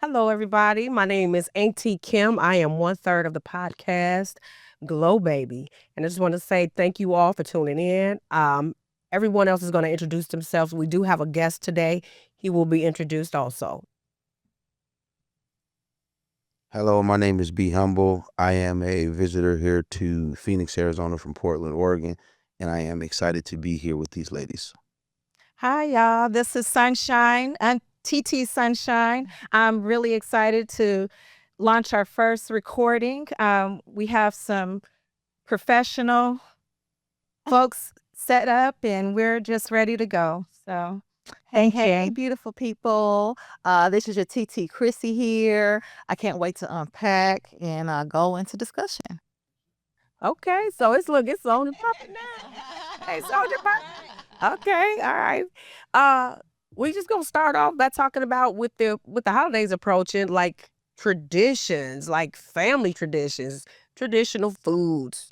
Hello, everybody. My name is Auntie Kim. I am one third of the podcast Glow Baby. And I just want to say thank you all for tuning in. Everyone else is going to introduce themselves. We do have a guest today. He will be introduced also. Hello, my name is B Humble. I am a visitor here to Phoenix, Arizona from Portland, Oregon, and I am excited to be here with these ladies. Hi, y'all. This is Sunshine and TT Sunshine. I'm really excited to launch our first recording. We have some professional folks set up and we're just ready to go. So, Hey, beautiful people. This is your TT Chrissy here. I can't wait to unpack and go into discussion. Okay, so it's on the puppet now. Hey, it's on the puppet. Okay, all right. We just gonna start off by talking about with the holidays approaching, like traditions, like family traditions, traditional foods,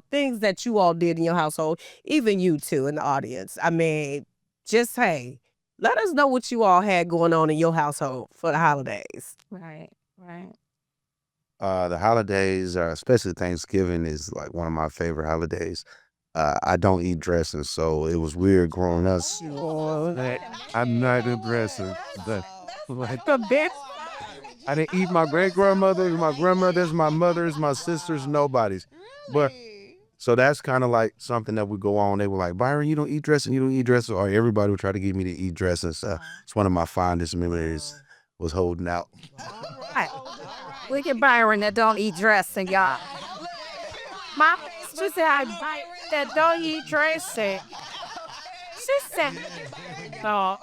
things that you all did in your household, even you two in the audience. I mean, just hey, let us know what you all had going on in your household for the holidays. right, right. The holidays, especially Thanksgiving, is like one of my favorite holidays. I don't eat dressing, so it was weird growing up. I'm not a dresser. The best. I didn't eat my great grandmother's, my grandmother's, my mother's, my sister's, nobody's. But so that's kind of like something that would go on. They were like, Byron, you don't eat dressing, you don't eat dressing. Or everybody would try to get me to eat dressing. So it's one of my fondest memories was holding out. Right. Look at Byron that don't eat dressing, y'all. My sister said Byron that don't eat dressing. She said, So,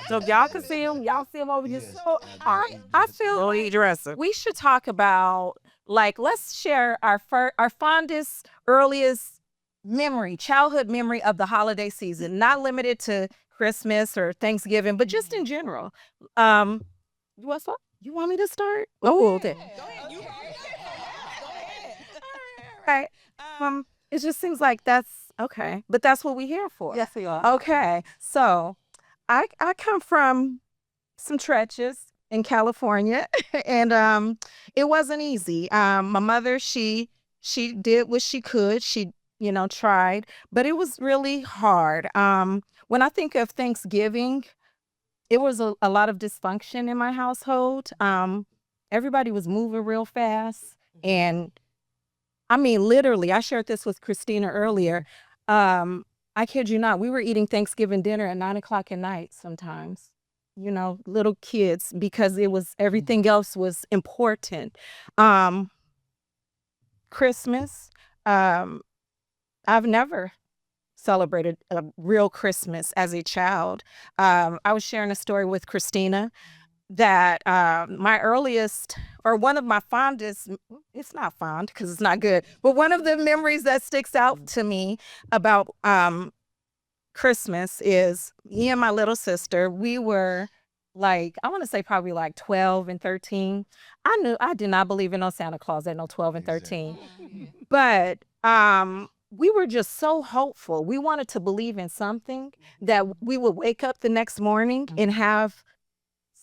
so y'all can see him. Y'all see him over here. So, I feel don't eat dressing. we should talk about let's share our fondest earliest memory, childhood memory of the holiday season, not limited to Christmas or Thanksgiving, but just in general. You want some? You want me to start? Oh, okay. Okay. It just seems like that's okay, but that's what we're here for. Yes, we are. Okay, so I come from some trenches in California, and it wasn't easy. My mother, she did what she could. She tried, but it was really hard. When I think of Thanksgiving, it was a lot of dysfunction in my household. Everybody was moving real fast, and I mean, literally, I shared this with Christina earlier. I kid you not, we were eating Thanksgiving dinner at 9 o'clock at night sometimes. Little kids, because everything else was important. Um, Christmas, um, I've never celebrated a real Christmas as a child. I was sharing a story with Christina that my earliest or one of my fondest, it's not fond because it's not good, but one of the memories that sticks out to me about Christmas is me and my little sister. We were like, I want to say probably like 12 and 13. I did not believe in no Santa Claus at no 12 and 13. But we were just so hopeful. We wanted to believe in something that we would wake up the next morning and have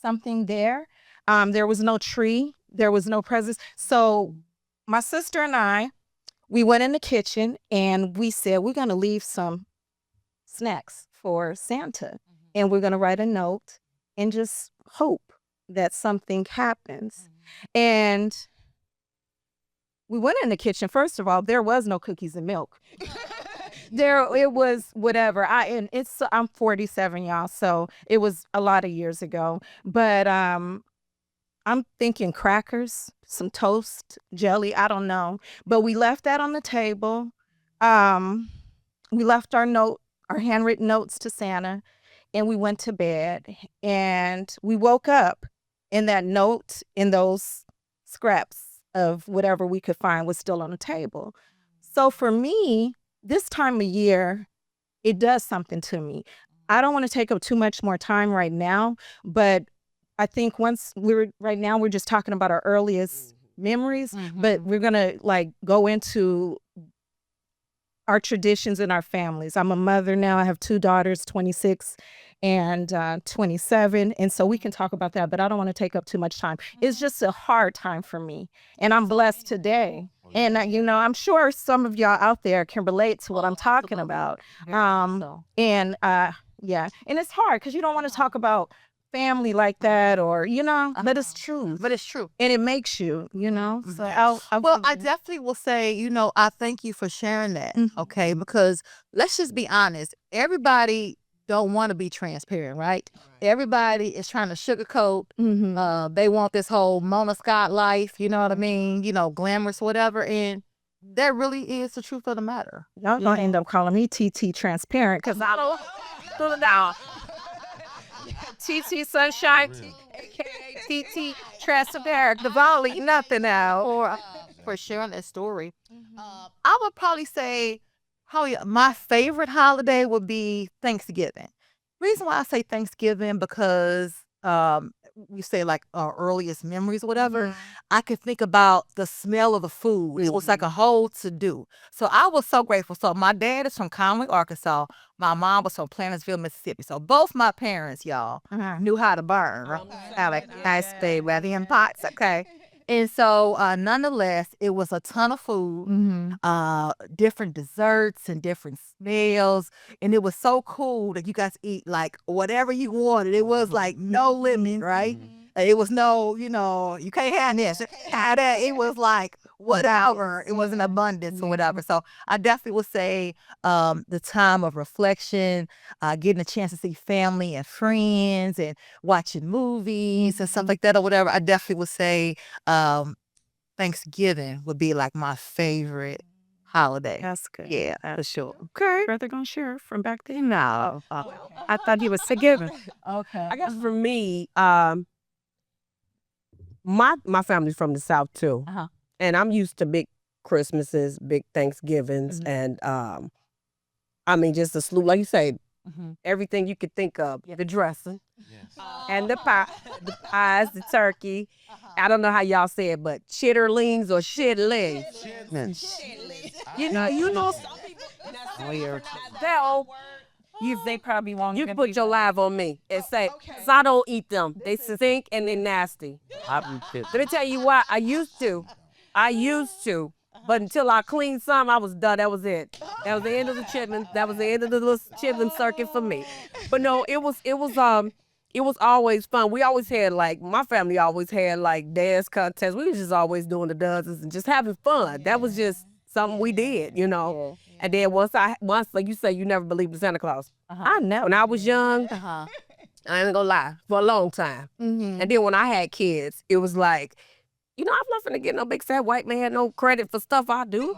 something there. There was no tree, there was no presents. So my sister and I, we went in the kitchen and we said, we're going to leave some snacks for Santa and we're going to write a note and just hope that something happens. And we went in the kitchen. First of all, there was no cookies and milk. There it was whatever. I'm 47, y'all, so it was a lot of years ago. But I'm thinking crackers, some toast, jelly, I don't know. But we left that on the table. We left our handwritten notes to Santa, and we went to bed. And we woke up, and that note in those scraps of whatever we could find was still on the table. So for me, this time of year, it does something to me. I don't want to take up too much more time right now, but I think right now we're just talking about our earliest memories, but we're going to go into our traditions in our families. I'm a mother now. I have two daughters, 26 and 27. And so we can talk about that, but I don't want to take up too much time. It's just a hard time for me. And I'm blessed today. And, I'm sure some of y'all out there can relate to what I'm talking about. And yeah, and it's hard because you don't want to talk about family like that or, but it's true. But it's true. And it makes you, So Well, I definitely will say, I thank you for sharing that. Okay, because let's just be honest. Everybody don't want to be transparent, right? Everybody is trying to sugarcoat. They want this whole Mona Scott life. You know what I mean? Glamorous, whatever. And that really is the truth of the matter. Y'all gonna end up calling me TT Transparent because I don't do it now. TT Sunshine, aka TT Transparent, the volley, nothing now. Or for sharing that story. I would probably say my favorite holiday would be Thanksgiving. Reason why I say Thanksgiving because you say like our earliest memories or whatever, I could think about the smell of the food. It was like a whole to-do. So I was so grateful. So my dad is from Conway, Arkansas. My mom was from Plantersville, Mississippi. So both my parents, y'all, knew how to burn. Like nice big ready in pots, okay? And so, nonetheless, it was a ton of food, different desserts and different smells. And it was so cool that you guys eat like whatever you wanted. It was like no limit, right? It was no, you can't have this. Have that. It was like whatever. It was an abundance or whatever. So I definitely would say the time of reflection, getting a chance to see family and friends and watching movies and stuff like that or whatever. I definitely would say Thanksgiving would be like my favorite holiday. That's good. Yeah, for sure. Okay. Brother gonna share from back then? No. I thought he was forgiven. Okay. I guess for me, my family's from the South too. And I'm used to big Christmases, big Thanksgivings, and I mean just a slew, like you say, everything you could think of. The dressing. And the pies, the turkey. I don't know how y'all say it, but chitterlings or shitlings. You know some people. They probably won't. You put your live on me and say, "Cause I don't eat them. They stink and they're nasty." Let me tell you why. I used to, but until I cleaned some, I was done. That was it. That was the end of the chitlins. That was the end of the little chitlin circuit for me. But no, it was always fun. We always had my family always had dance contests. We was just always doing the dances and just having fun. That was just something we did, And then once like you say, you never believed in Santa Claus. I know. When I was young, I ain't gonna lie, for a long time. And then when I had kids, it was like, I'm not finna get no big fat white man no credit for stuff I do.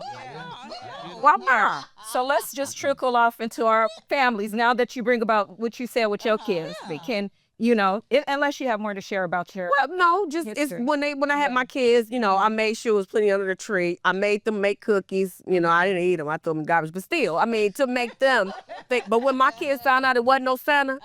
Why not? So let's just trickle off into our families now that you bring about what you said with your kids. They can, unless you have more to share about your. Well, no, just it's when I had my kids, I made sure it was plenty under the tree. I made them make cookies. I didn't eat them. I threw them in garbage, but still, I mean, to make them think. But when my kids found out it wasn't no Santa,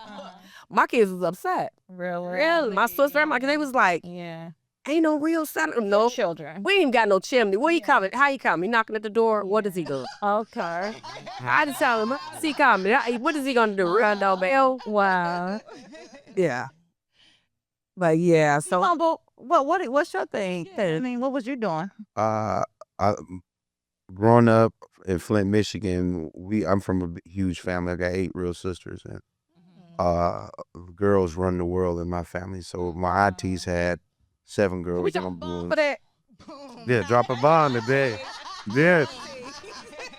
my kids was upset. Really? My sister and they was like, yeah. Ain't no real Santa. No children. We ain't even got no chimney. Where he coming? How he coming? He knocking at the door? What is he doing? Okay. I just tell him, see coming. What is he gonna do? Run no bell? Wow. Yeah. But yeah, so What's your thing? I mean, what was you doing? I growing up in Flint, Michigan, I'm from a huge family. I got 8 real sisters, and girls run the world in my family. So my aunties had 7 girls. Yeah, drop a bomb today.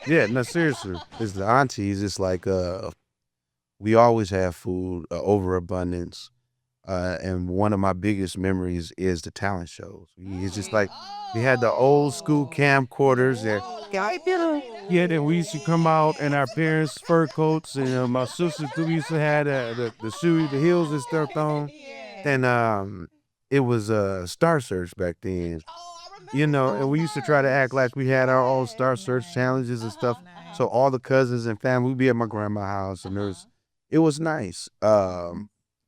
Yeah, no, seriously. It's the aunties. It's like we always have food, overabundance. And one of my biggest memories is the talent shows. It's just like we had the old school camcorders and then we used to come out in our parents' fur coats, and my sisters we used to have the shoes, the heels and stuff on. And it was Star Search back then. And we used to try to act like we had our own Star Search challenges and stuff. So all the cousins and family, we'd be at my grandma's house, and it was nice.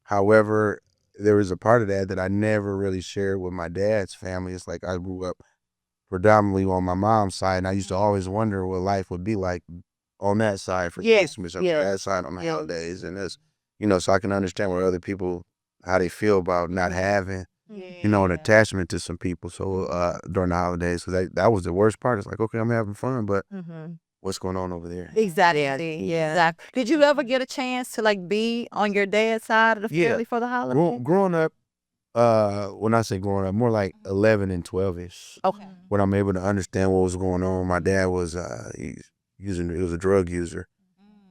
However, there was a part of that I never really shared with my dad's family. It's like I grew up predominantly on my mom's side, and I used to always wonder what life would be like on that side for Christmas, or that side on the holidays. And you know, so I can understand where other people, how they feel about not having, you know, an attachment to some people. So during the holidays, so that was the worst part. It's like, okay, I'm having fun, but what's going on over there? Exactly. Yeah. Exactly. Did you ever get a chance to like be on your dad's side of the Yeah. family for the holidays? Growing up, when I say growing up, more like 11 and 12-ish. Okay. When I'm able to understand what was going on. My dad was he was a drug user,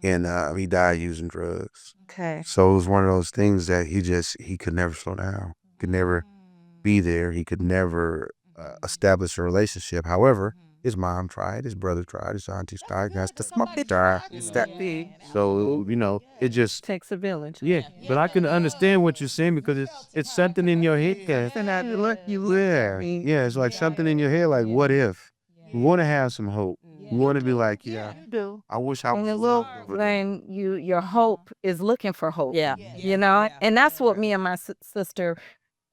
and he died using drugs. Okay. So it was one of those things that he could never slow down, could never be there. He could never establish a relationship. However, his mom tried, his brother tried, his aunties tried, his mom tried. So, you know, it just Takes a village. Yeah, but I can understand what you're saying because it's something in your head. Yeah, it's like something in your head, like, what if? You want to have some hope. You want to be like, yeah, Do. I wish I And was. a little when your hope is looking for hope. Yeah. You know, and that's what me and my sister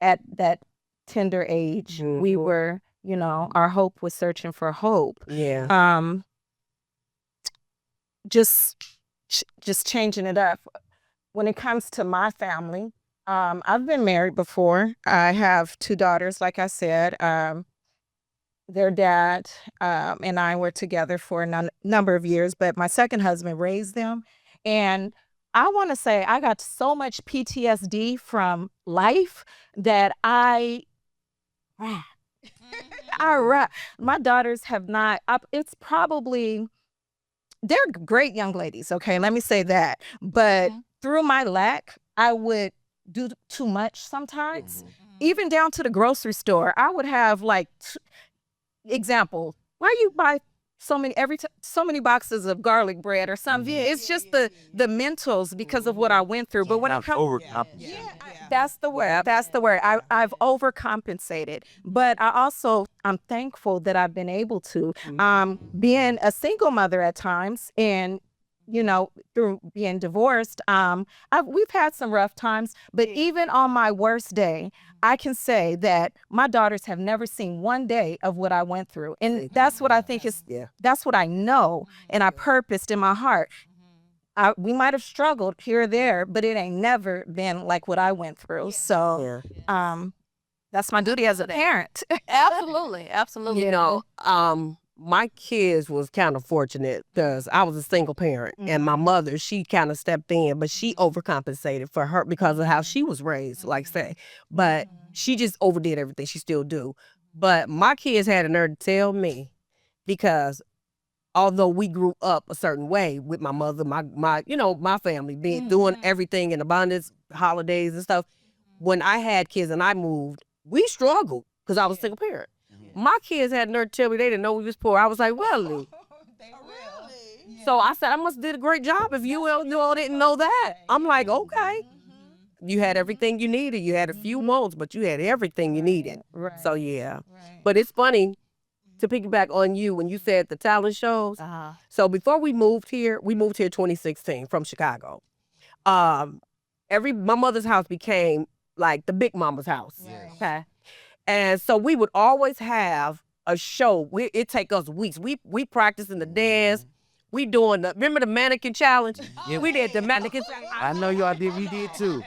at that tender age, we were, you know, our hope was searching for hope. Yeah. Just changing it up. When it comes to my family, I've been married before. I have 2 daughters, like I said. Their dad and I were together for a number of years, but my second husband raised them. And I want to say I got so much PTSD from life that my daughters have not, it's probably, they're great young ladies, okay, let me say that. But through my lack, I would do too much sometimes. Even down to the grocery store, I would have like, example, why you buy so many boxes of garlic bread or something? It's just the mentals because of what I went through. But when it comes, that's the word. That's the word. I've overcompensated, but I'm thankful that I've been able to. Being a single mother at times, and you know, through being divorced, we've had some rough times. But even on my worst day, I can say that my daughters have never seen one day of what I went through, and that's what I think is. That's what I know, and I purposed in my heart. We might have struggled here or there, but it ain't never been like what I went through. So, that's my duty as a parent. Absolutely. Absolutely. You know, my kids was kind of fortunate because I was a single parent, and my mother, she kind of stepped in, but she overcompensated for her because of how she was raised, like say. But she just overdid everything. She still do. But my kids had a nerve to tell me, because although we grew up a certain way with my mother, my you know, my family being doing everything in abundance, holidays and stuff. When I had kids and I moved, we struggled because I was a single parent. My kids had nerve to tell me they didn't know we was poor. I was like, really? So I said, I must have did a great job if you all didn't know that. I'm like, okay. You had everything you needed. You had a few wants, but you had everything you needed. Right. So yeah. But it's funny to piggyback on you when you said the talent shows. So before we moved here 2016 from Chicago. My mother's house became like the big mama's house. Okay. And so we would always have a show. It take us weeks. We practicing the dance. We doing remember the mannequin challenge? Yeah. We did the mannequin challenge. I know y'all did. We did too.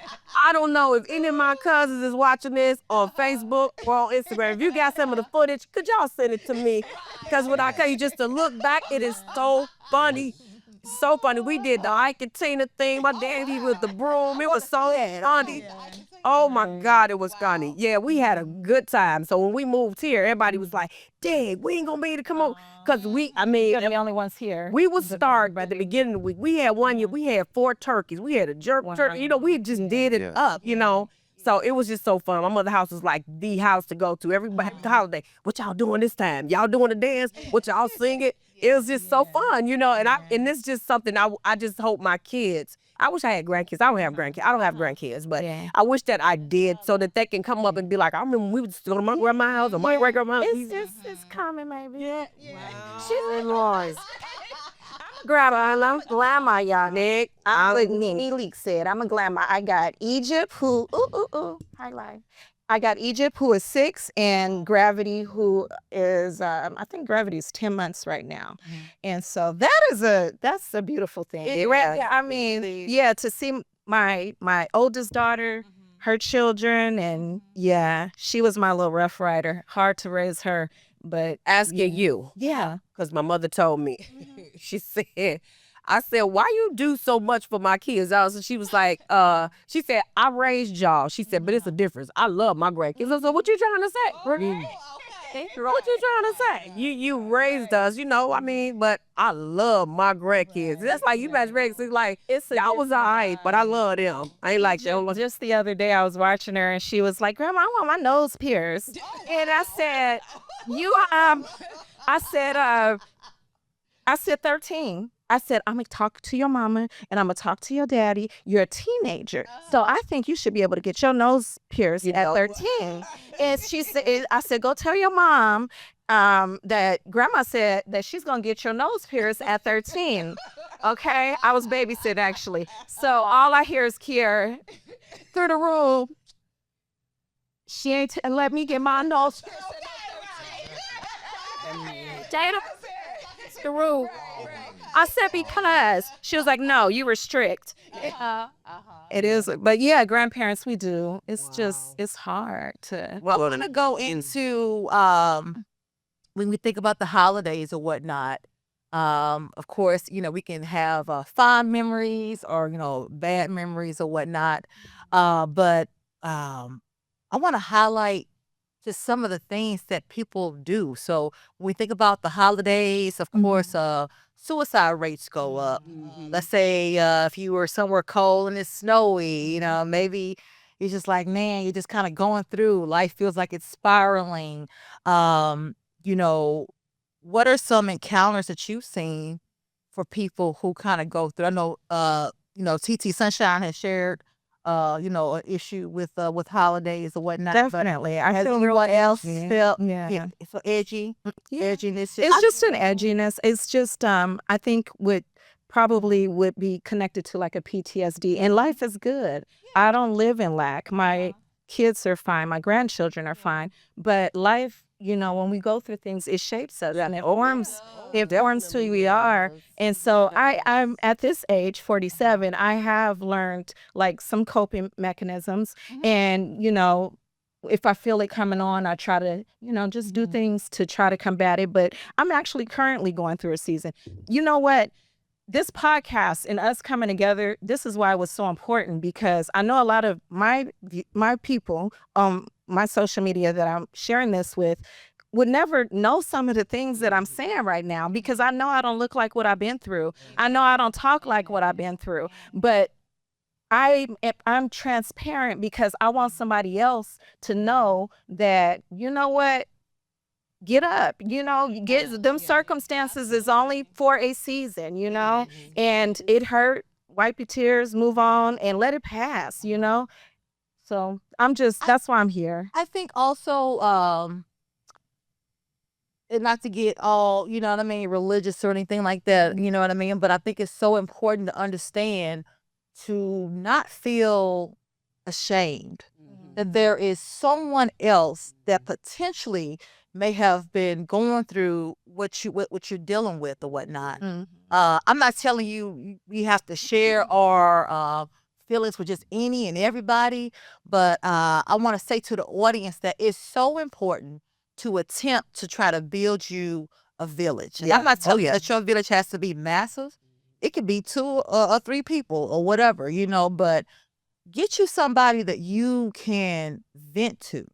I don't know if any of my cousins is watching this on Facebook or on Instagram. If you got some of the footage, could y'all send it to me? Because when I tell you just to look back, it is so funny. So funny. We did the Ike and Tina thing. My daddy with the broom. It was so funny. Oh my God, it was funny. Yeah, we had a good time. So when we moved here, everybody was like, Dad, we ain't gonna be able to come on. Because You're the only ones here. we would start by the beginning of the week. We had one year, we had 4 turkeys. We had a jerk turkey. You know, we just did it up, you know. So it was just so fun. My mother's house was like the house to go to. Everybody the holiday. What y'all doing this time? Y'all doing a dance? What y'all singing? It was just so fun, you know. And it's just something I just hope my kids. I wish I had grandkids. I don't have grandkids. I don't have grandkids, but I wish that I did so that they can come up and be like, I remember when we would go to my grandma's house or my great grandma's house. It's common, maybe. Yeah. She's Lord. Grandma, I'm grandma, y'all. Nick, I'm what Nene Leak said. I'm a grandma. I got Egypt, who highlight. I got Egypt, who is 6, and Gravity, who is I think Gravity is 10 months right now, and so that's a beautiful thing. I mean, to see my oldest daughter, her children, and yeah, she was my little Rough Rider. Hard to raise her, but Asking you, yeah. because my mother told me. She said, I said, why you do so much for my kids? She was like, she said, I raised y'all. She said, but it's a difference. I love my grandkids. I said, what you trying to say? What you trying to say? You raised us, I mean, but I love my grandkids. That's like you guys raised. It's like y'all was all right, but I love them. I ain't like them. Just the other day, I was watching her, and she was like, "Grandma, I want my nose pierced." And I said, "You I said 13. I said, I'm going to talk to your mama and I'm going to talk to your daddy. You're a teenager. So I think you should be able to get your nose pierced at 13. And she said, I said, go tell your mom that grandma said that she's going to get your nose pierced at 13. Okay? I was babysitting actually. So all I hear is Kiara through the room. She ain't let me get my nose pierced. Jada, it's the rule. I said because she was like, no, you restrict. It is, but yeah, grandparents, we do. It's just, it's hard to. Well, we're gonna go into when we think about the holidays or whatnot. Of course, we can have fond memories or bad memories or whatnot. But I want to highlight just some of the things that people do. So when we think about the holidays, of course, suicide rates go up. Let's say if you were somewhere cold and it's snowy, maybe you're just like, man, you're just kind of going through. Life feels like it's spiraling. What are some encounters that you've seen for people who kind of go through? I know, TT Sunshine has shared an issue with holidays or whatnot. Definitely. I feel everyone else felt so edgy. Edginess. It's just an edginess. It's just I think would be connected to like a PTSD. And life is good. I don't live in lack. My kids are fine. My grandchildren are fine. But life, when we go through things, it shapes us and it forms who we are. And so I'm at this age, 47, I have learned like some coping mechanisms. And, if I feel it coming on, I try to, just do things to try to combat it. But I'm actually currently going through a season. You know what? This podcast and us coming together, this is why it was so important, because I know a lot of my people my social media that I'm sharing this with would never know some of the things that I'm saying right now, because I know I don't look like what I've been through. I know I don't talk like what I've been through, but I'm transparent because I want somebody else to know that, what? Get up, get them circumstances is only for a season, and it hurt. Wipe your tears, move on, and let it pass, So that's why I'm here. I think also, and not to get all, religious or anything like that, but I think it's so important to understand to not feel ashamed that there is someone else that potentially may have been going through what you're dealing with or whatnot. I'm not telling you have to share our feelings with just any and everybody, but I want to say to the audience that it's so important to attempt to try to build you a village. I'm not telling you that your village has to be massive. It could be 2 or 3 people or whatever, but get you somebody that you can vent to.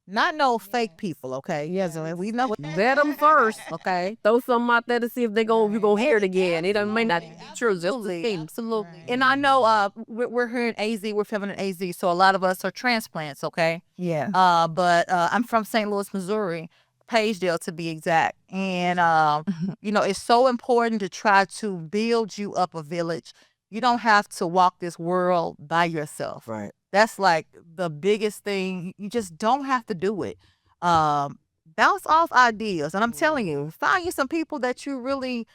Not no fake people, okay? Yes, we know. Vet them first, okay? Throw something out there to see if you gonna hear it again. It may not be true. Absolutely. And I know we're here in AZ, we're filming in AZ, so a lot of us are transplants, okay? Yeah. But I'm from St. Louis, Missouri, Pagedale to be exact. And, it's so important to try to build you up a village. You don't have to walk this world by yourself. Right. That's like the biggest thing. You just don't have to do it. Bounce off ideas. And I'm telling you, find you some people that you really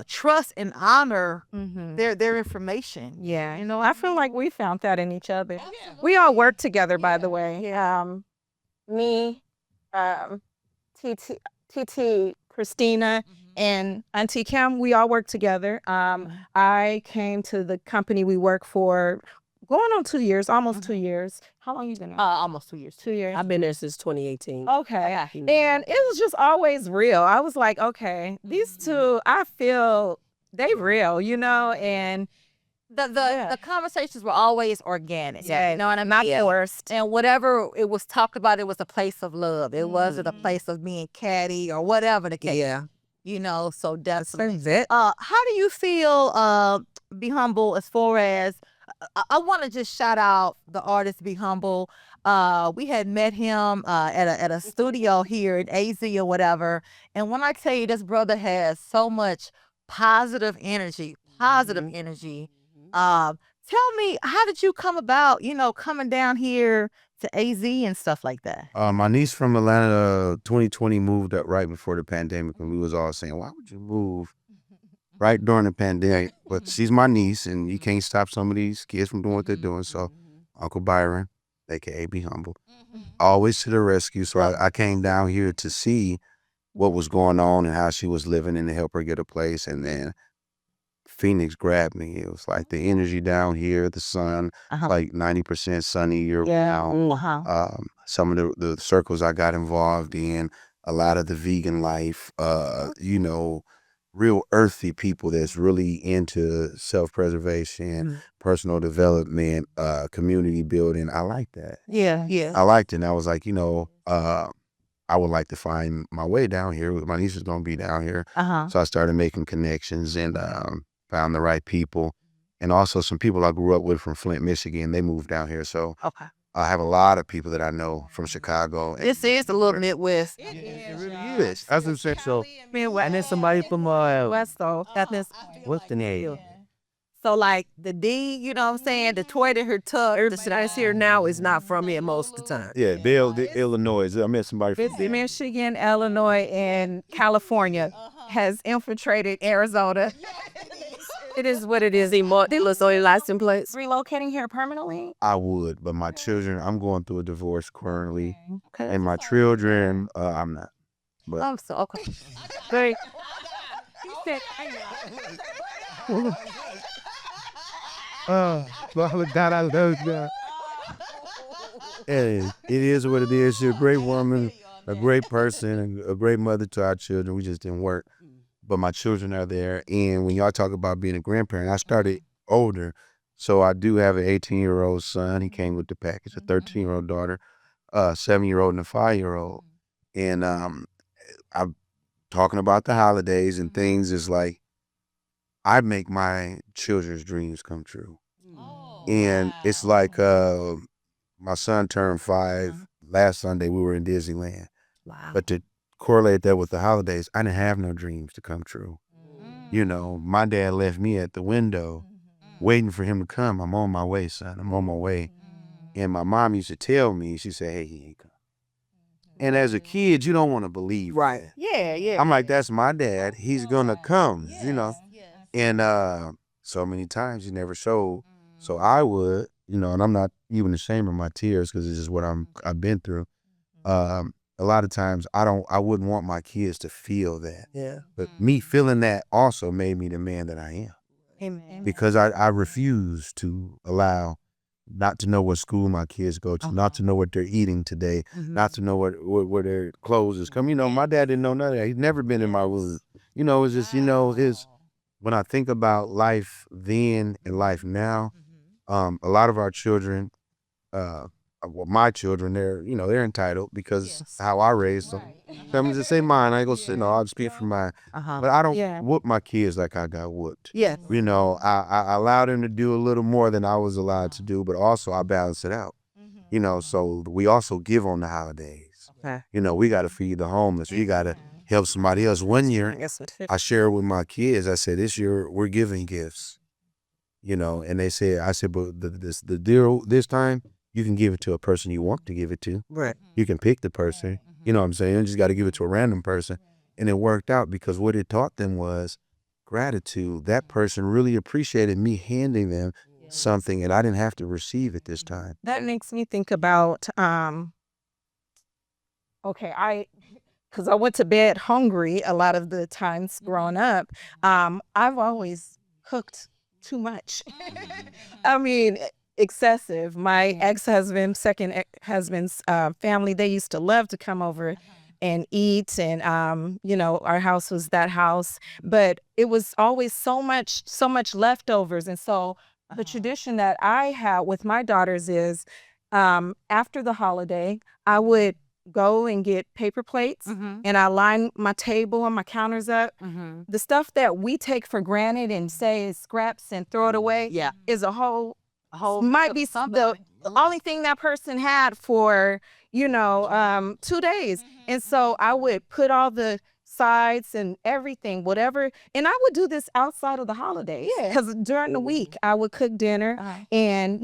trust and honor their information. Yeah. I feel like we found that in each other. We all work together, by the way. Me, TT, Christina, and Auntie Kim, we all work together. I came to the company we work for going on 2 years, almost 2 years. How long you been there? Almost 2 years. 2 years. I've been there since 2018. Okay. And it was just always real. I was like, okay, these two, I feel they real, and The conversations were always organic. Yeah. You know what I mean? not forced. And whatever it was talked about, it was a place of love. It wasn't a place of being catty or whatever the case. Yeah. So definitely. That's it. How do you feel, Be Humble, as far as, I want to just shout out the artist Be Humble. We had met him at a studio here in AZ or whatever. And when I tell you, this brother has so much positive energy. Tell me, how did you come about, coming down here to AZ and stuff like that? My niece from Atlanta, 2020, moved up right before the pandemic, and we was all saying, "Why would you move right during the pandemic?" But she's my niece, and you can't stop some of these kids from doing what they're doing. So Uncle Byron, aka Be Humble, always to the rescue. So I came down here to see what was going on and how she was living and to help her get a place. And then Phoenix grabbed me. It was like the energy down here, the sun, like 90% sunny year round. Some of the circles I got involved in, a lot of the vegan life, real earthy people that's really into self-preservation, personal development, community building. I like that. Yeah. I liked it. And I was like, I would like to find my way down here. My niece is going to be down here. So I started making connections and found the right people. And also some people I grew up with from Flint, Michigan. They moved down here. So I have a lot of people that I know from Chicago. This is a little Midwest. It really is. That's what I'm saying. So And then somebody from West though. what's the name? So like the D, you know what I'm saying? The toy that her tuck. The that's here now is not from here most of the time. Yeah, Illinois. I met somebody from Michigan, Illinois, and California has infiltrated Arizona. It is what it is. They look so lasting place. Relocating here permanently? I would, but my children, I'm going through a divorce currently. And my children, I'm not. But I'm so okay. Great. God, I love you. It is what it is. She's a great woman, a great person, and a great mother to our children. We just didn't work. But my children are there. And when y'all talk about being a grandparent, I started older. So I do have an 18-year-old son. He came with the package, a 13-year-old daughter, a 7-year-old and a 5-year-old. And I'm talking about the holidays and things is like, I make my children's dreams come true. And it's like my son turned 5 last Sunday. We were in Disneyland. Wow. But to correlate that with the holidays, I didn't have no dreams to come true. My dad left me at the window waiting for him to come. I'm on my way, son. I'm on my way. And my mom used to tell me, she said, "Hey, he ain't come." And as a kid, you don't want to believe. Right. Yeah. I'm like, that's my dad. He's going to come, And so many times he never showed. So I would, and I'm not even ashamed of my tears because it's just what I've been through. A lot of times I wouldn't want my kids to feel that. Yeah. But me feeling that also made me the man that I am. Amen. Because I refuse to allow not to know what school my kids go to, not to know what they're eating today, not to know where their clothes is coming. My dad didn't know none of that. He's never been in my room. It's just, when I think about life then and life now, a lot of our children, my children, they're entitled because how I raised them. I'm just say mine. I ain't gonna say no. I'll speak for mine. But I don't whoop my kids like I got whooped. Yes. I allowed them to do a little more than I was allowed to do, but also I balance it out. So we also give on the holidays. Okay. We got to feed the homeless. We got to help somebody else. One year, I shared with my kids. I said, "This year we're giving gifts." And they said, I said, "But the deal this time, you can give it to a person you want to give it to. Right. You can pick the person. You know what I'm saying? You just got to give it to a random person." And it worked out because what it taught them was gratitude. That person really appreciated me handing them something, and I didn't have to receive it this time. That makes me think about, because I went to bed hungry a lot of the times growing up. I've always cooked too much. I mean, excessive. My ex-husband, second husband's family, they used to love to come over and eat, and our house was that house, but it was always so much leftovers. And so the tradition that I had with my daughters is after the holiday, I would go and get paper plates and I line my table and my counters up. The stuff that we take for granted and say is scraps and throw it away is a whole might be the only thing that person had for 2 days. And so I would put all the sides and everything, whatever, and I would do this outside of the holidays because during the week I would cook dinner and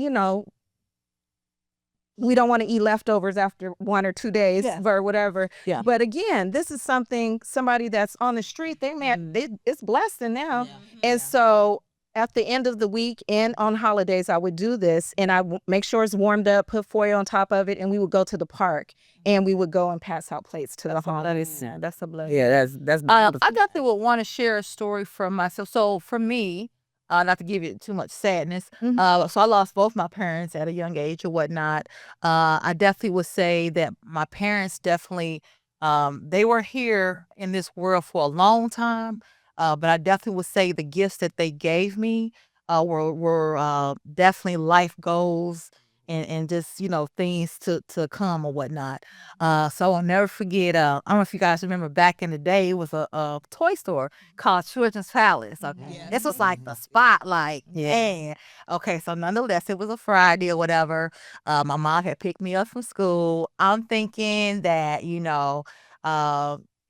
we don't want to eat leftovers after 1 or 2 days or whatever. But again, this is somebody that's on the street, it's blessing now. And so at the end of the week and on holidays, I would do this, and I make sure it's warmed up, put foil on top of it, and we would go to the park and we would go and pass out plates to the holidays. That's a blessing. Yeah, that's I definitely would want to share a story from myself. So for me, not to give you too much sadness, so I lost both my parents at a young age or whatnot. I definitely would say that my parents definitely, they were here in this world for a long time. But I definitely would say the gifts that they gave me were definitely life goals and just things to come or whatnot. So I'll never forget. I don't know if you guys remember back in the day, it was a toy store called Children's Palace. Okay, this was like the spotlight. Yeah. Okay, so nonetheless, it was a Friday or whatever. My mom had picked me up from school. I'm thinking that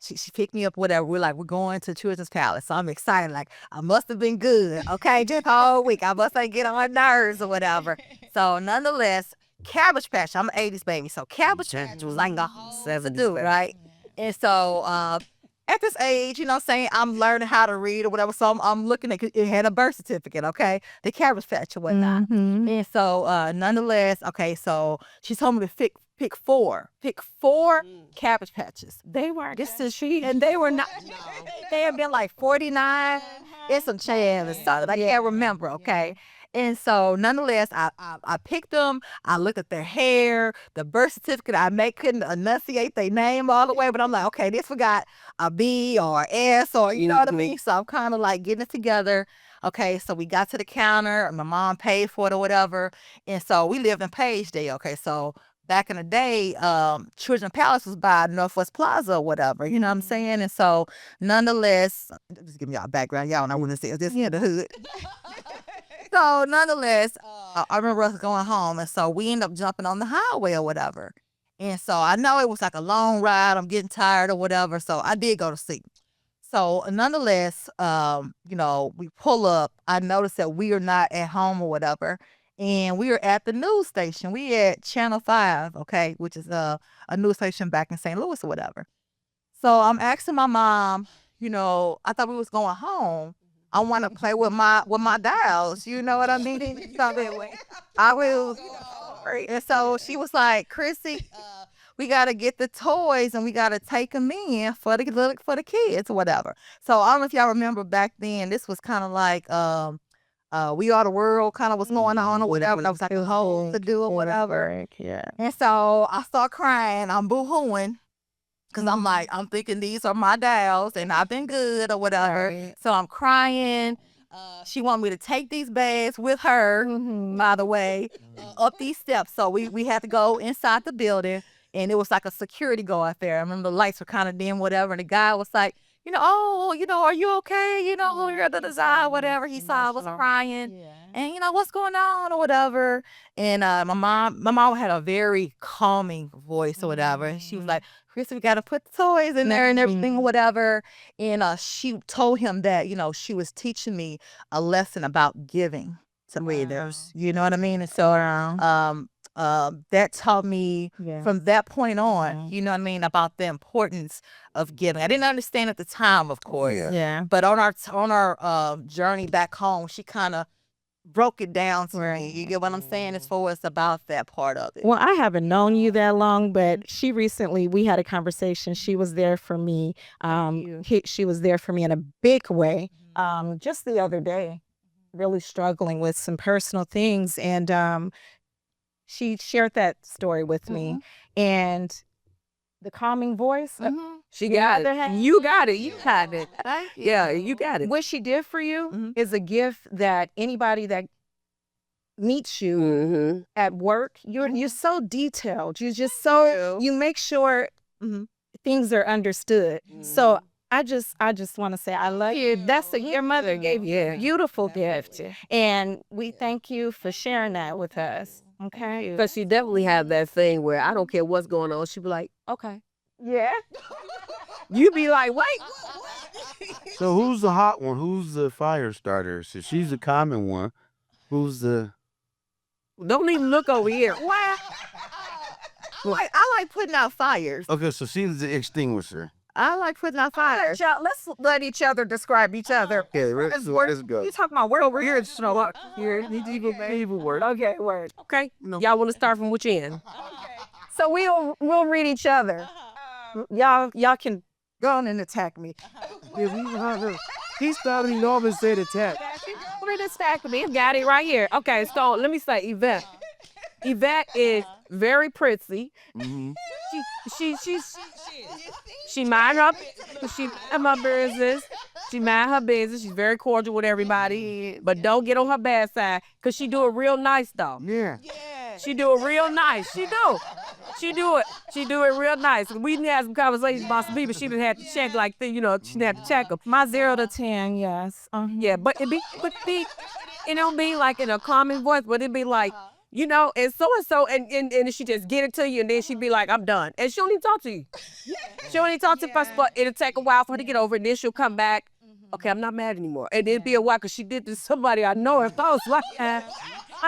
she picked me up, whatever. We're going to Children's Palace. So I'm excited. Like, I must have been good. Okay, just all week. I must not get on her nerves or whatever. So nonetheless, Cabbage Patch, I'm an 80s baby. So Cabbage Patch was like a whole to do it, right? And so at this age, I'm learning how to read or whatever. So I'm looking at it had a birth certificate, okay? The Cabbage Patch or whatnot. And so nonetheless, okay, so she told me to pick four Cabbage Patches. They weren't. And they were not. They had been like 49 and some change and stuff. I can't remember. Okay. And so nonetheless, I picked them. I looked at their hair, the birth certificate. Couldn't enunciate their name all the way, but I'm like, okay, this forgot a B or S or you know what I mean. So I'm kind of like getting it together. Okay, so we got to the counter. My mom paid for it or whatever, and so we lived in Pagedale. Okay, so back in the day, Children's Palace was by Northwest Plaza or whatever, you know what I'm saying? And so, nonetheless, just give me y'all background, y'all, and I wouldn't say this here in the hood. So, nonetheless, I remember us going home, and so we ended up jumping on the highway or whatever. And so, I know it was like a long ride, I'm getting tired or whatever, so I did go to sleep. So, nonetheless, we pull up, I noticed that we are not at home or whatever. And we were at the news station. We at Channel 5, okay, which is a news station back in St. Louis or whatever. So I'm asking my mom, I thought we was going home. I want to play with my dolls. You know what I mean? I will. And so she was like, Chrissy, we got to get the toys and we got to take them in for the kids or whatever. So I don't know if y'all remember back then, this was kind of like, We Are the World kind of was going on or whatever. And I was like, to do or whatever. Yeah. And so I start crying. I'm boo-hooing. Because I'm thinking these are my dolls and I've been good or whatever. Right. So I'm crying. She wanted me to take these bags with her, by the way, up these steps. So we had to go inside the building. And it was like a security guard there. I remember the lights were kind of dim, whatever. And the guy was like, are you okay? You're the design, whatever. He saw I was crying. Yeah. And, what's going on or whatever. And my mom had a very calming voice or whatever. And she was like, Chris, we got to put the toys in there and everything or whatever. And she told him that, she was teaching me a lesson about giving to readers. You know what I mean? And so that taught me from that point on, you know what I mean, about the importance of giving. I didn't understand at the time, of course. Yeah. But on our journey back home, she kind of broke it down to me. You get what I'm saying? As far as about that part of it. Well, I haven't known you that long, but she recently, we had a conversation. She was there for me. She was there for me in a big way. Just the other day, really struggling with some personal things. And she shared that story with me. And the calming voice, She got other it. hand- You got it. You got it. Yeah, you got it. what she did for you is a gift that anybody that meets you Mm-hmm. at work, you're so detailed. You're just so you make sure things are understood. So I just want to say I love you. That's your mother gave you a beautiful gift, and we thank you for sharing that with us. Okay. Because she definitely had that thing where I don't care what's going on. She'd be like, okay. Yeah. You be like, wait. So who's the hot one? Who's the fire starter? So she's the common one. Who's the Don't even look over here. Why? I like putting out fires. Okay, so she's the extinguisher. I like putting out fires. Let's let each other describe each other. Okay, let's go. You talking about we're over here? Show up here. Evil word. Okay, word. Okay. Y'all want to start from which end? So we'll read each other. Y'all can go on and attack me. He started, he always said attack. What did stack me? Got it right here. Okay, so let me say Yvette. Yvette is very pretty. She mind her business. She mind her business. She's very cordial with everybody, but don't get on her bad side because she do it real nice though. Yeah. She do it real nice. She do it real nice. We didn't have some conversations about some people. She didn't have to check like that, she didn't have to check them. My 0 to 10, yes. Yeah, but it don't be like in a common voice, but it be like, and so, and she just get it to you, and then she be like, I'm done. And she don't even talk to you. She don't even talk to you first, but it'll take a while for her to get over it, and then she'll come back. Okay, I'm not mad anymore. And it'll be a while, because she did this to somebody I know, and I was like, I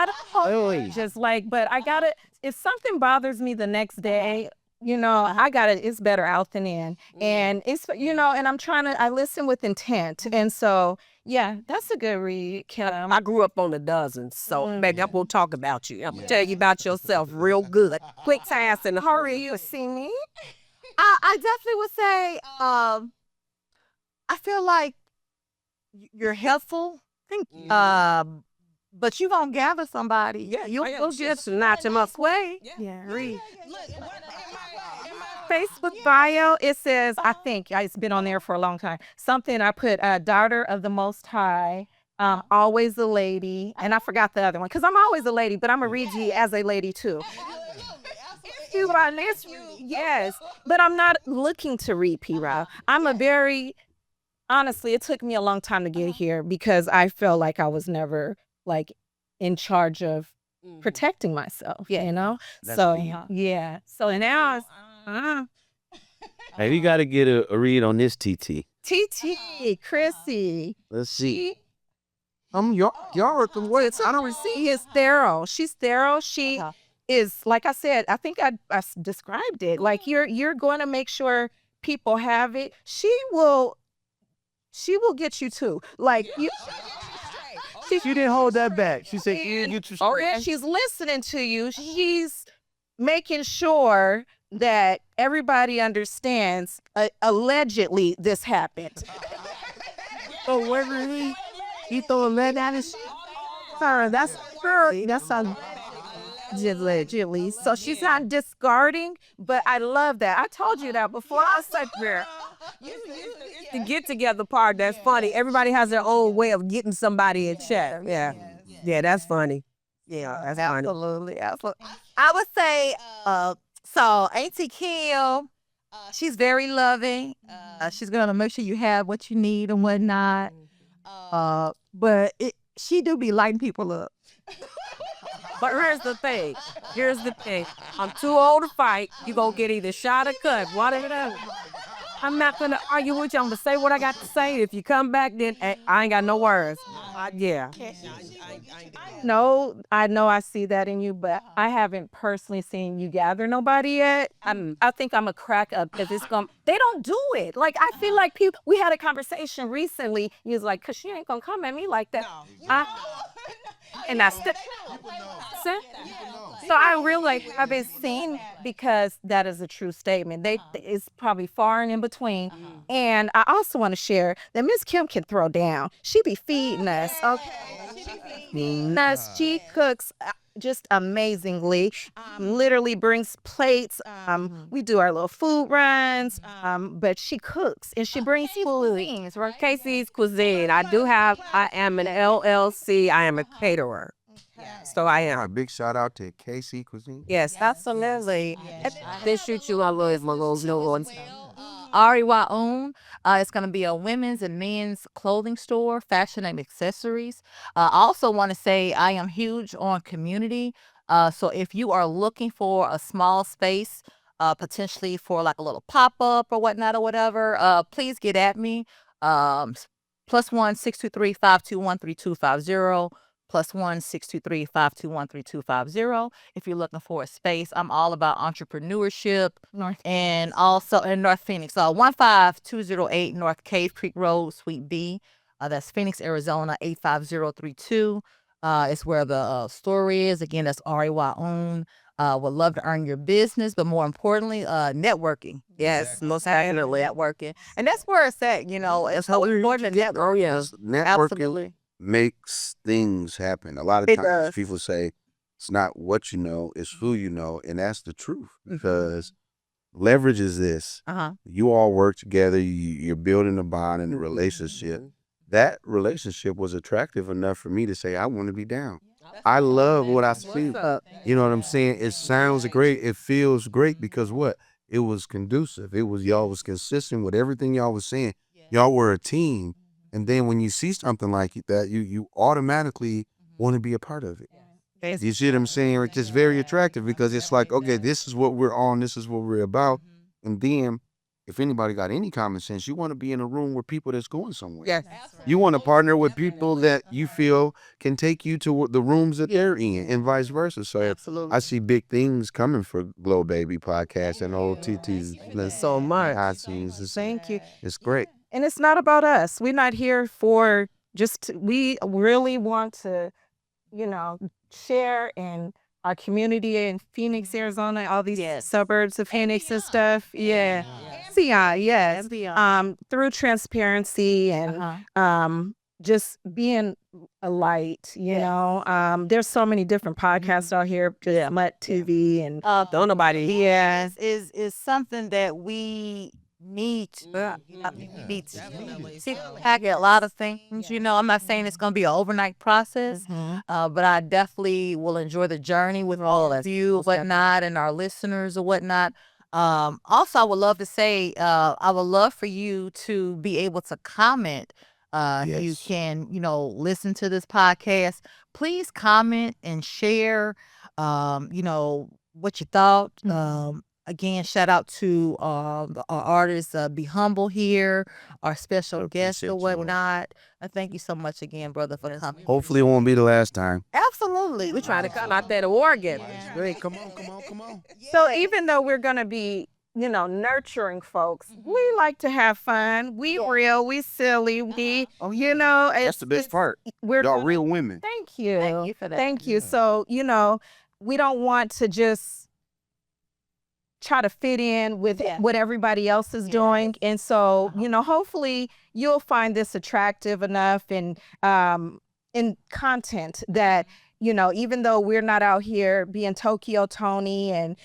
don't know. Just like, but I gotta, if something bothers me the next day, it's better out than in. And it's, and I listen with intent. And so, yeah, that's a good read, Kim. I grew up on the dozens, so baby, I'm gonna talk about you. I'm gonna tell you about yourself real good. Quick, fast, and hurry. You see me? I definitely would say, I feel like you're helpful. But you gonna gather somebody. Yeah, you'll just notch them up. Way. Yeah, read. Facebook bio, it says, I think, it's been on there for a long time. Something I put, daughter of the Most High, always a lady. And I forgot the other one, because I'm always a lady, but I'm going to read you as a lady too. Yes, but I'm not looking to read P-Rob. Honestly, it took me a long time to get here because I felt like I was never like in charge of protecting myself, That's so deep. yeah. So now it's Hey, we got to get a read on this TT. TT, Chrissy. Let's see. Y'all are the words. I don't see is sterile. She's sterile. She is, like I said, I think I described it. Like you're going to make sure people have it. She will get you too. Like you. She didn't hold that back. She said, "Yeah, get your Oh, yeah, she's listening to you. She's making sure that everybody understands. Allegedly, this happened. Oh, where he throw a lead at us? Sorry, that's girl. That's Allegedly. So she's not discarding, but I love that. I told you that before. I said there. The get together part, that's funny. Everybody has their own way of getting somebody in check. Yeah, that's funny. Yeah, that's funny. Absolutely. I would say, so Auntie Kim, she's very loving. She's gonna make sure you have what you need and whatnot. But she do be lighting people up. But here's the thing. I'm too old to fight. You gonna get either shot or cut. Whatever. I'm not gonna argue with you. I'm gonna say what I got to say. If you come back, then I ain't got no words. Yeah. No, I know I see that in you, but I haven't personally seen you gather nobody yet. I think I'm a crack up because they don't do it. Like, I feel like people, we had a conversation recently. You was like, cause she ain't gonna come at me like that. And I still, so I really have been seen because that is a true statement. It's probably far and in between. And I also want to share that Miss Kim can throw down. She be feeding us. Okay. She cooks just amazingly. Literally brings plates. We do our little food runs. But she cooks and she brings food. Right? Casey's Cuisine. I am an LLC. I am a caterer. So I am. A big shout out to KC Cuisine. Yes, absolutely. They shoot you all over my little new ones. REY own. It's going to be a women's and men's clothing store, fashion and accessories. I also want to say I am huge on community. So if you are looking for a small space, potentially for like a little pop-up or whatnot or whatever, please get at me. +1 623 521 3250. +1 623 521 3250. If you're looking for a space, I'm all about entrepreneurship and also in North Phoenix. 15208 North Cave Creek Road, Suite B. That's Phoenix, Arizona 85032. It's where the store is. Again, that's REY owned. Would love to earn your business, but more importantly, networking. Yes, most definitely. Networking, and that's where it's at. You know, it's how more than networking. Oh, yes. Networking Absolutely. makes things happen. A lot of It times does. people say it's not what you know, it's who you know, and that's the truth. Because leverage is this: you all work together, you're building a bond and a relationship. That relationship was attractive enough for me to say, I want to be down. I love what I see. You know what I'm saying? It sounds great. It feels great because what? It was conducive. Y'all was consistent with everything y'all was saying. Y'all were a team. And then when you see something like that, you automatically want to be a part of it. You see what I'm saying? It's just very attractive because it's like, okay, this is what we're on. This is what we're about. And then if anybody got any common sense, you want to be in a room with people that's going somewhere. Yes. You want to partner with people that you feel can take you to the rooms that they're in and vice versa. So Absolutely. I see big things coming for Glow Baby Podcast and OTT's. So much. Thank you. It's great. And it's not about us. We're not here for we really want to, share in our community in Phoenix, Arizona, all these suburbs of Phoenix and stuff. Yeah. Beyond, yes. Through transparency and just being a light, you know. There's so many different podcasts out here, Mutt TV and Don't nobody. Yes, is something that we need to. Pack a lot of things. You know, I'm not saying it's going to be an overnight process, but I definitely will enjoy the journey with all of you, whatnot, and our listeners or whatnot. Also, I would love to say, I would love for you to be able to comment. You can, listen to this podcast. Please comment and share, what you thought. Again, shout out to our artists, Be Humble here, our special guest or whatnot. Thank you so much again, brother, for coming. Hopefully it won't be the last time. Absolutely. We're trying to come out there to Oregon. Great. Come on. So even though we're going to be, nurturing folks, we like to have fun. We real, we silly, That's the best part. We're Y'all real women. Thank you. Thank you for that. Thank you. So, we don't want to just try to fit in with what everybody else is doing. And so, hopefully you'll find this attractive enough and in content that, even though we're not out here being Tokyo Tony and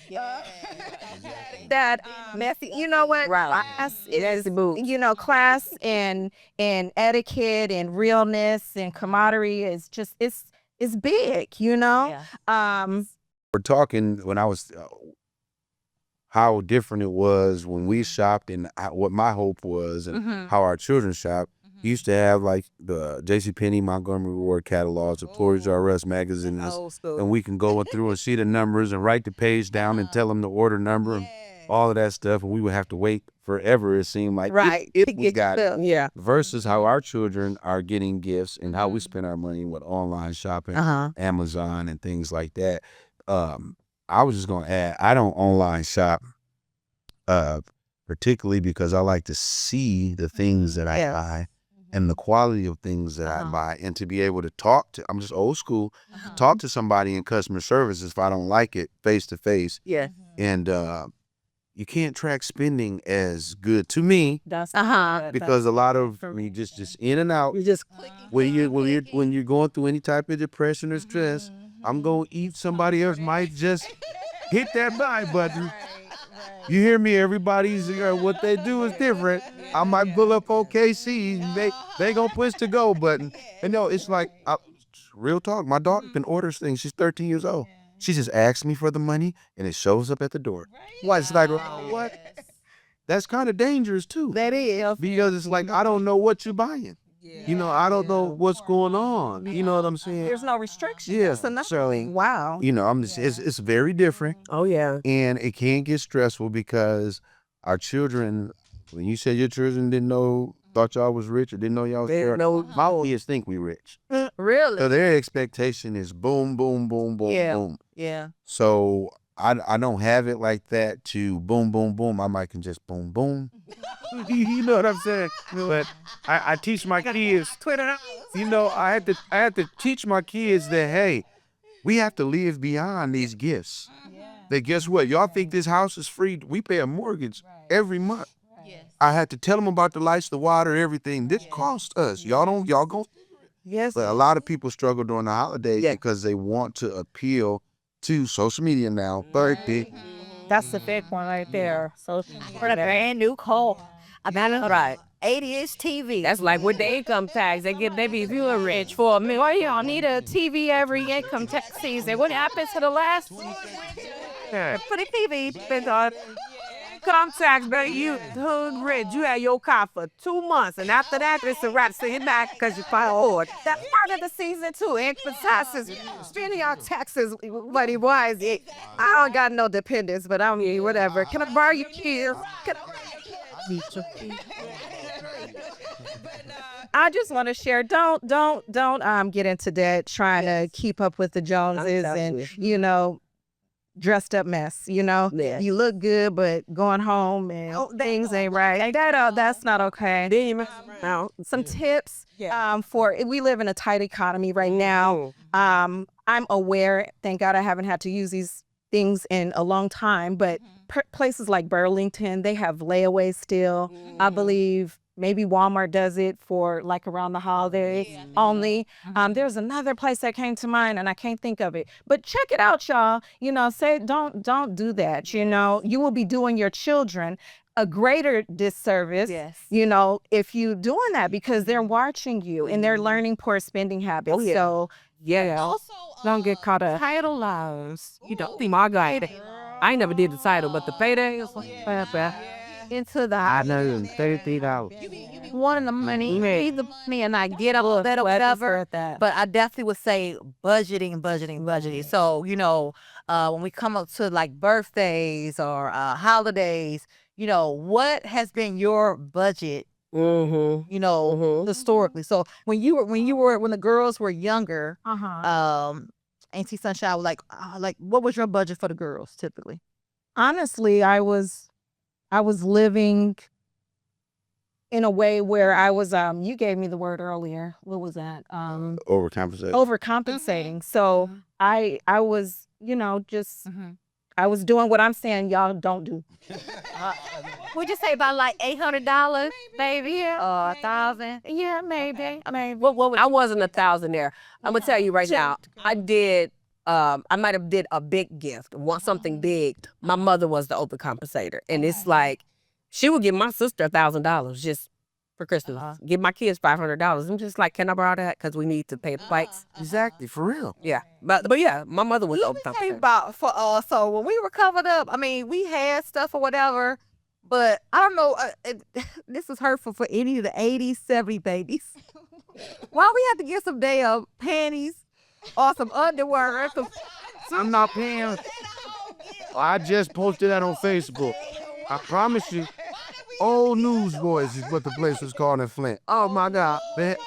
that messy, you know what? Class, It has to move. Class and etiquette and realness and camaraderie is just, it's big, Yeah. We're talking when I was how different it was when we shopped and what my hope was and how our children shopped. We used to have like the JCPenney, Montgomery Ward catalogs, the Toys R Us magazines, and we can go through and see the numbers and write the page down and tell them the order number and all of that stuff. And we would have to wait forever, it seemed like, if we got it. Yeah. Versus how our children are getting gifts and how we spend our money with online shopping, Amazon and things like I was just going to add, I don't online shop. particularly because I like to see the things that I buy and the quality of things that I buy, and to be able to talk to, I'm just old school, talk to somebody in customer service if I don't like it face to face. Yeah. And you can't track spending as good to me That's because a lot of me just in and out. You just When you're going through any type of depression or stress, I'm gonna eat. Somebody else might just hit that buy button. You hear me? Everybody's what they do is different. I might pull up OKC. They gonna push the go button. And no, it's like real talk. My daughter can order things. She's 13 years old. She just asks me for the money, and it shows up at the door. What? It's like what? That's kind of dangerous too. That is. Because it's like I don't know what you're buying. You know, I don't know what's going on. You know what I'm saying? There's no restrictions. Yeah. So wow. You know, it's very different, oh yeah. and it can get stressful because our children. When you said your children thought y'all was rich or didn't know y'all was They rich, know my kids think we rich. Really? So their expectation is boom, boom, boom, boom, Yeah. boom. Yeah. So I don't have it like that to boom, boom, boom. I might can just boom, boom. You know what I'm saying? But I teach my kids. You know, I had to teach my kids that hey, we have to live beyond these gifts. That guess what? Y'all think this house is free? We pay a mortgage every month. I had to tell them about the lights, the water, everything. This costs us. Y'all go. Yes. But a lot of people struggle during the holidays Yeah. because they want to appeal to social media now. Birthday. That's the big one right there. So For a brand new car. Right. 80-inch TV. That's like with the income tax. They be if you were rich for $1 million. Why y'all need a TV every income tax season? What happened to the last one? For the TV, depends on income tax, baby. You hood rich. You had your car for 2 months, and after that, it's a wrap. So you're back because you filed forward. That's part of the season too. Income taxes, spending your taxes, buddy. Why is it? I don't got no dependents, but I mean, whatever. Can I borrow your kids? I just want to share. Don't get into debt trying to keep up with the Joneses and dressed up mess. Yeah. You look good, but going home and things ain't right. That's not okay. Then you out. Some tips for we live in a tight economy right now. I'm aware. Thank God I haven't had to use these things in a long time, but places like Burlington, they have layaways still. I believe maybe Walmart does it for like around the holidays only. There's another place that came to mind and I can't think of it, but check it out, y'all. Say don't do that. You will be doing your children a greater disservice. Yes. If you doing that because they're watching you and they're learning poor spending habits. Oh, yeah. So Yeah. Also, Don't get caught up. Title laws. See my guy. I ain't never did the title, but the payday is like into the I know $33. wanting the money, need the money, and I get a little bit or whatever. But I definitely would say budgeting. So, when we come up to like birthdays or holidays, what has been your budget, Mm-hmm. historically? So when the girls were younger, Auntie Sunshine was like, what was your budget for the girls typically? honestly, I was living in a way where I was you gave me the word earlier. What was that? Overcompensate. Overcompensating. So I was, just I was doing what I'm saying y'all don't do. Would you say about like $800, maybe? Or $1,000? Yeah, maybe. Well, I wasn't a thousandaire. I'm gonna tell you right now. I did. I might have did a big gift, want something big. My mother was the overcompensator, and it's like she would give my sister $1,000 just for Christmas. Give my kids $500. I'm just like, can I borrow that? Because we need to pay the flights. Exactly, for real. Yeah, but yeah, my mother was Let me tell you overcompensator. about for so when we were covered up, I mean, we had stuff or whatever, but I don't know. This is hurtful for any of the 80s, 70s babies. Why we have to get some damn panties or some underwear? I'm not paying. I just posted that on Facebook. I promise you. Old Newsboys is what the place was called in Flint. Oh my God.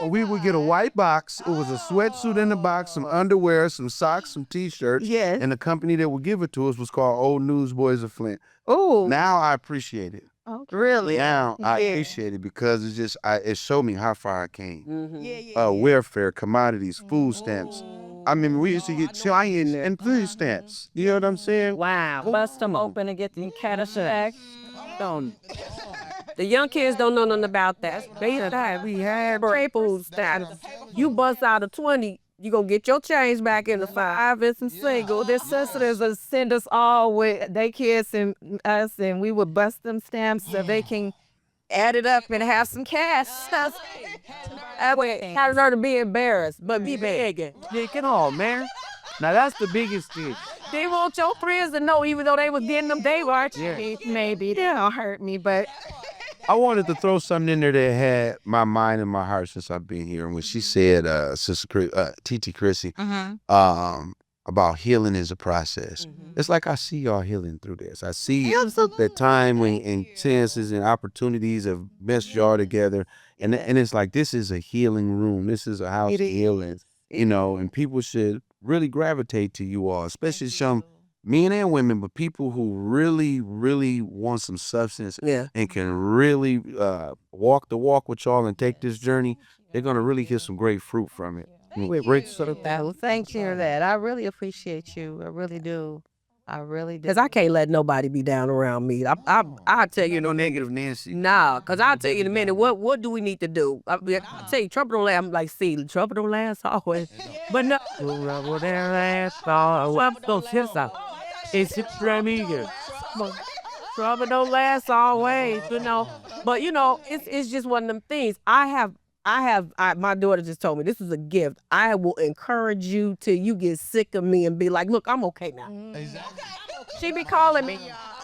We would get a white box. It was a sweatsuit in the box, some underwear, some socks, some t-shirts. Yes. And the company that would give it to us was called Old Newsboys of Flint. Oh, Now I appreciate it. Really? Now I Yeah. appreciate it because it's just it showed me how far I came. Mhm. Welfare, commodities, food stamps. I mean, we used to get giant and food stamps. You know what I'm saying? Wow. Bust them open and get the cash. Don't. The young kids don't know nothing about that. They thought we had food stamps. You bust out a 20, you gonna get your change back in the 5 and some single. Their sisters would send us all with their kids and us, and we would bust them stamps so they can add it up and have some cash. That way, have her to be embarrassed, but be begging. Yeah, get on, man. Now that's the biggest thing. They want your friends to know, even though they was getting them, they were. Yeah. Maybe they don't hurt me, but I wanted to throw something in there that had my mind and my heart since I've been here. And when she said, Titi Chrissy, about healing is a process. It's like I see y'all healing through this. I see the time and chances and opportunities have messed y'all together. And it's like, this is a healing room. This is a house of healing, you know, and people should really gravitate to you all, especially some men and women, but people who really, really want some substance Yeah. and can really walk the walk with y'all and take this journey. They're going to really get some great fruit from it. Great stuff. Well, thank you for that. I really appreciate you. I really do. I really do. Because I can't let nobody be down around me. I'll tell you, No negative Nancy. nah, because I'll tell you in a minute, what do we need to do? I'll tell you, trouble don't last. I'm like, see, trouble don't last always. But no, Trouble there last all. Don't say so. It's amigo. trouble don't last always, you know. But, you know, it's just one of them things. My daughter just told me, this is a gift. I will encourage you till you get sick of me and be like, look, I'm okay now. she be calling me.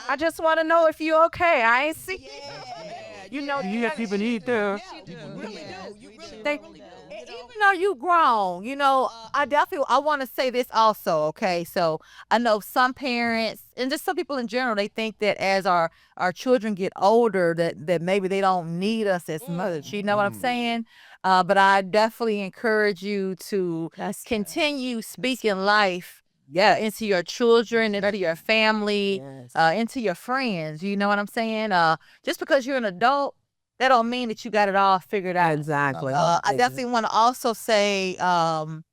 I just want to know if you okay. I ain't see. You know, You got people need there. Even though you grown, you know, I want to say this also, okay? So I know some parents and just some people in general, they think that as our children get older, that maybe they don't need us as much. You know what I'm saying? But I definitely encourage you to continue speaking life into your children, into your family, into your friends. You know what I'm saying? Just because you're an adult, that don't mean that you got it all figured out. exactly. I definitely want to also say, on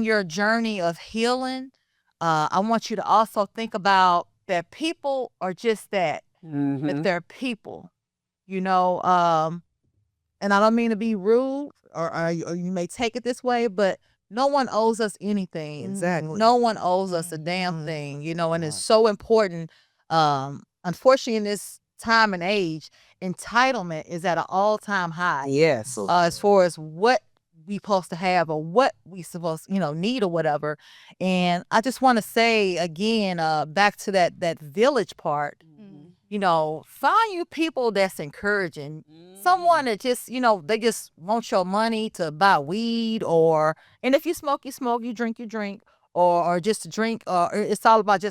your journey of healing, I want you to also think about that people are just that Mhm. they're people, you know. And I don't mean to be rude, or you may take it this way, but no one owes us anything. Exactly. No one owes us a damn thing, you know. And it's so important. Unfortunately, in this time and age, entitlement is at an all-time high. Yes. As far as what we supposed to have or what we supposed, need or whatever. And I just want to say again, back to that village part, find you people that's encouraging. Someone that just, they just want your money to buy weed, and if you smoke, you smoke, you drink, or just to drink, or it's all about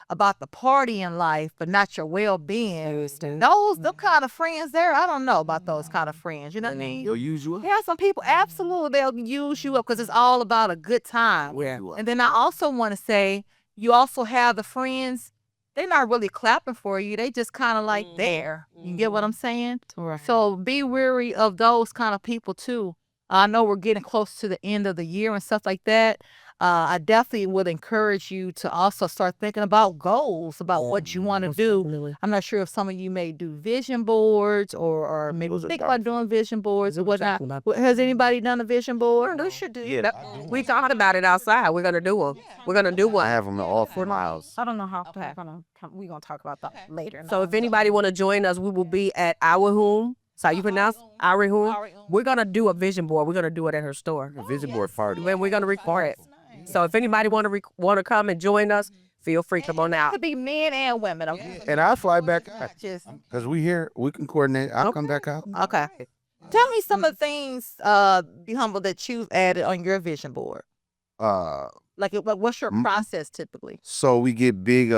about the party in life, but not your well-being. Them kind of friends there, I don't know about those kind of friends. You know what I mean? Your usual. Yeah, some people, absolutely, they'll use you up because it's all about a good time. Yeah. And then I also want to say, you also have the friends, they're not really clapping for you. They just kind of like there. You get what I'm saying? Right. So be wary of those kind of people too. I know we're getting close to the end of the year and stuff like that. I definitely would encourage you to also start thinking about goals, about what you want to do. I'm not sure if some of you may do vision boards or maybe think about doing vision boards or whatnot. Has anybody done a vision board? We should do that. We talked about it outside. We're gonna do them. We're gonna do I one. have them all for my house. I don't know how we're gonna talk about that later. So if anybody want to join us, we will be at our home. So how you pronounce our home? We're gonna do a vision board. We're gonna do it at her store. A vision board party. When we're gonna record it. So if anybody want to come and join us, feel free. Come on It out. could be men and women. Okay. And I'll fly back out. Just Because we here, we can coordinate. I'll come back out. okay. Tell me some of the things, Be Humble, that you've added on your vision board. Like what's your process typically? So we get big,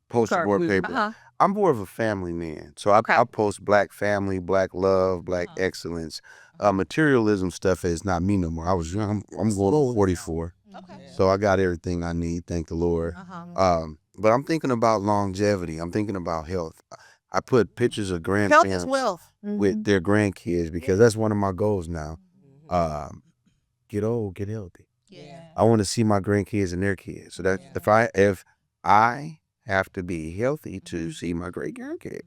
poster board paper. Uh-huh. I'm more of a family man. So I post Black family, Black love, Black excellence. Materialism stuff is not me no more. I was young. I'm going to 44. Okay. So I got everything I need. Thank the Lord. Uh-huh. but I'm thinking about longevity. I'm thinking about health. I put pictures of Health grandparents is wealth. with their grandkids because that's one of my goals now. Get old, get healthy. I want to see my grandkids and their kids. So that if I have to be healthy to see my great grandkids.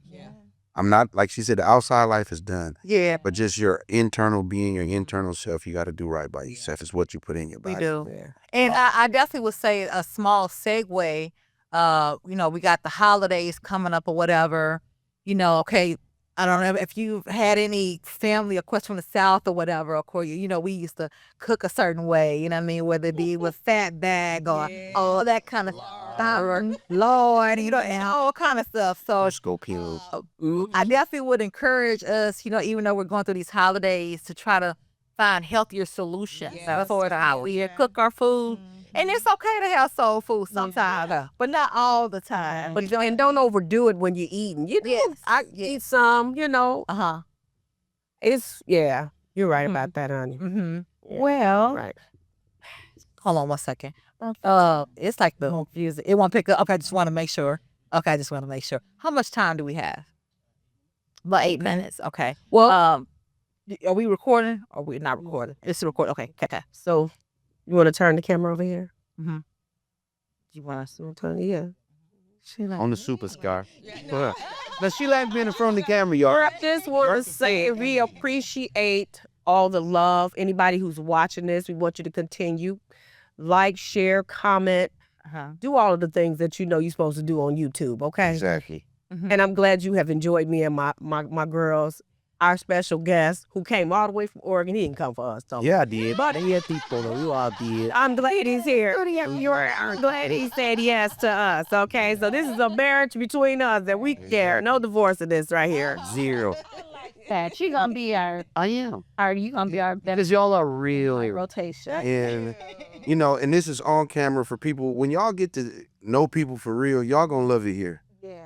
I'm not, like she said, the outside life is done. Yeah, But just your internal being, your internal self, you got to do right by yourself. It's what you put in your we body. do. Yeah. And I definitely would say a small segue. We got the holidays coming up or whatever. Okay, I don't know if you've had any family, of course, from the South or whatever. Of course, we used to cook a certain way. You know what I mean? Whether it be with fat bag or all that kind of stuff, or Lord, and all kind of stuff. So Scorpio. I definitely would encourage us, even though we're going through these holidays, to try to find healthier solutions for the holiday. Cook our food. And it's okay to have soul food sometimes, but not all the time. But and don't overdo it when you're eating. I eat some, Uh-huh. You're right Mhm. about that, honey. Mm-hmm. Well, Right. Hold on 1 second. It's like the music. It won't pick up. Okay, I just want to make sure. How much time do we have? About 8 minutes. Okay. Well, Are we recording or we not recording? It's recording. Okay. so you want to turn the camera over here? Mm-hmm. You want us to? Yeah. On the superstar. But she like being in front of the camera, y'all. I just want to say we appreciate all the love. Anybody who's watching this, we want you to continue. Like, share, comment, Uh-huh. do all of the things that you're supposed to do on YouTube, okay? Exactly. And I'm glad you have enjoyed me and my girls. Our special guest who came all the way from Oregon, he didn't come for us. So. Yeah, I did. But yeah, people, you all did. I'm glad he's here. I'm glad he said yes to us, okay? So this is a marriage between us that we care. No divorce in this right here. 0. that you gonna be our, I am. are you gonna be our Because y'all are really rotation? And, and this is on camera for people. When y'all get to know people for real, y'all going to love it here.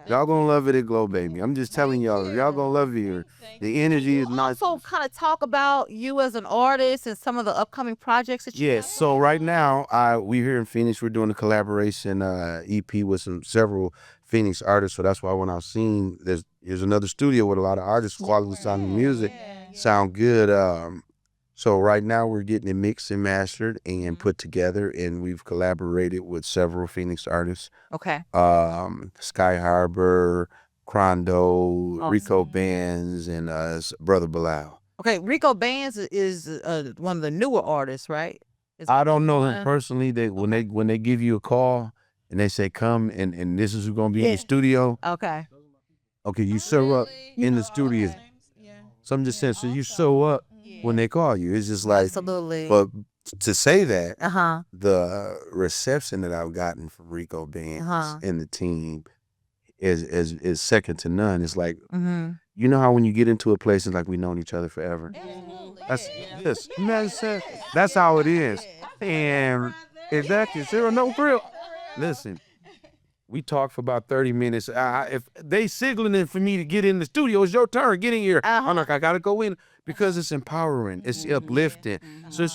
Y'all gonna love it at Glow Baby. I'm just telling y'all gonna love it here. The energy is nice. Also, kind of talk about you as an artist and some of the upcoming projects that you Yes. So right now, we're here in Phoenix. We're doing a collaboration EP with several Phoenix artists. So that's why when I was seeing there's another studio with a lot of artists, quality sounding music, sound good. So right now we're getting it mixed and mastered and put together, and we've collaborated with several Phoenix artists. Okay. Sky Harbor, Crondo, Awesome. Rico Benz, and Brother Bilal. Okay, Rico Bands is one of the newer artists, right? I don't know him personally. When they give you a call and they say come and this is who's gonna be in the studio. Okay. Okay, you show up in the studio. So I'm just saying, so you show up when they call you. It's just like, Absolutely. but to say that, Uh-huh. the reception that I've gotten from Rico Benz and the team is second to none. It's like, Mm-hmm. you know how when you get into a place, it's like we've known each other forever. That's how it is. And exactly, Sarah, no for real. Listen, we talked for about 30 minutes. If they signaling for me to get in the studio, it's your turn. Get in here. I'm like, I gotta go in because it's empowering. It's uplifting. So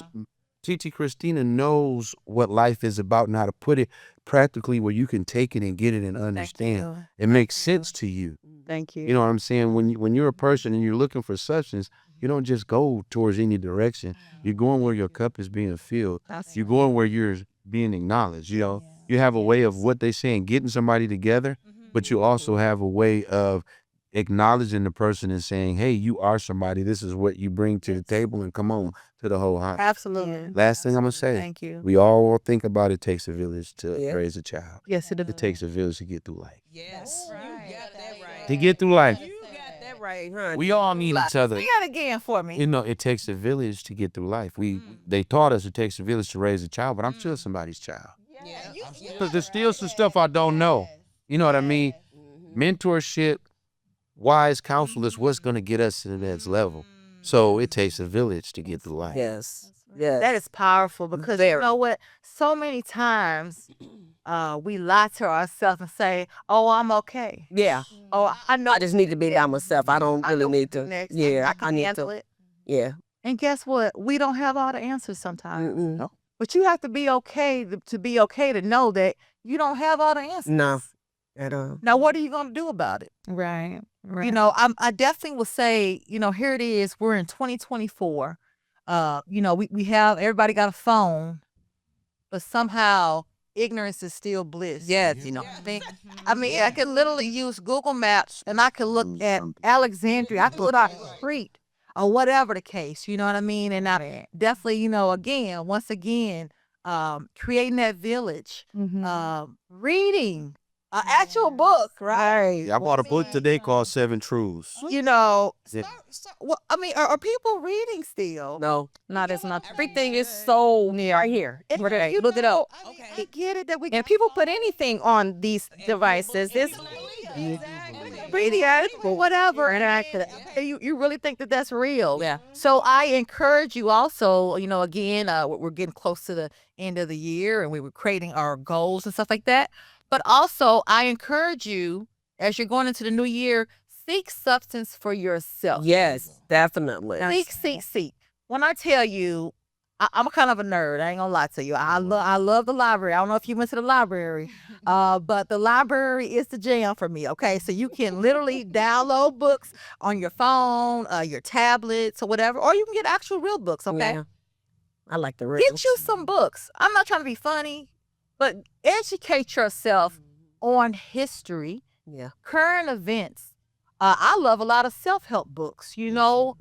TT Christina knows what life is about and how to put it practically where you can take it and get it and understand. It makes sense to you. Thank you. You know what I'm saying? When you're a person and you're looking for substance, you don't just go towards any direction. You're going where your cup is being filled. You're going where you're being acknowledged. You have a way of what they say and getting somebody together, but you also have a way of acknowledging the person and saying, hey, you are somebody. This is what you bring to the table, and come on to the whole house. Absolutely. Last thing I'm going to say, Thank you. we all think about it takes a village to Yeah. raise a child. Yes, it It takes a village to get through life. Yes. You got that right. To get through life, You got that right, honey. we all need each other. Say that again for me. It takes a village to get through life. They taught us it takes a village to raise a child, but I'm still somebody's child. Because there's still some stuff I don't know. You know what I mean? Mentorship, wise counsel is what's going to get us to the next level. So it takes a village to get through life. Yes. Yes. That is powerful because you know what? So many times we lie to ourselves and say, oh, I'm okay. Yeah. Oh, I know I just need to be by myself. I don't really need to. next. Yeah. I can need handle to. it. Yeah. And guess what? We don't have all the answers sometimes. Mm-mm. But you have to be okay to be okay to know that You don't have all the answers. No. At all. Now, what are you going to do about it? Right. Right. You know, I definitely will say, you know, here it is. We're in 2024. You know, we have, everybody got a phone, but somehow ignorance is still bliss. Yes. You know, I mean, I could literally use Google Maps and I could look at Alexandria. I could look at the street or whatever the case. You know what I mean? And I definitely, you know, once again, creating that village, reading an actual book, right? I bought a book today called Seven Truths. You know, Yeah. well, I mean, are people reading still? No. Not as much. Everything is so right here. Right. Look it up. I get it that we And people put anything on these devices. It's reading it, whatever. And you really think that that's real? Yeah. So I encourage you also, you know, again, we're getting close to the end of the year and we were creating our goals and stuff like that. But also, I encourage you, as you're going into the new year, seek substance for yourself. Yes, definitely. Seek. When I tell you, I'm kind of a nerd. I ain't gonna lie to you. I love the library. I don't know if you went to the library, but the library is the jam for me. Okay, so you can literally download books on your phone, your tablets, or whatever, or you can get actual real books. Okay, Yeah. I like the real. get you some books. I'm not trying to be funny, but educate yourself on history, Yeah. current events. I love a lot of self-help books, you know.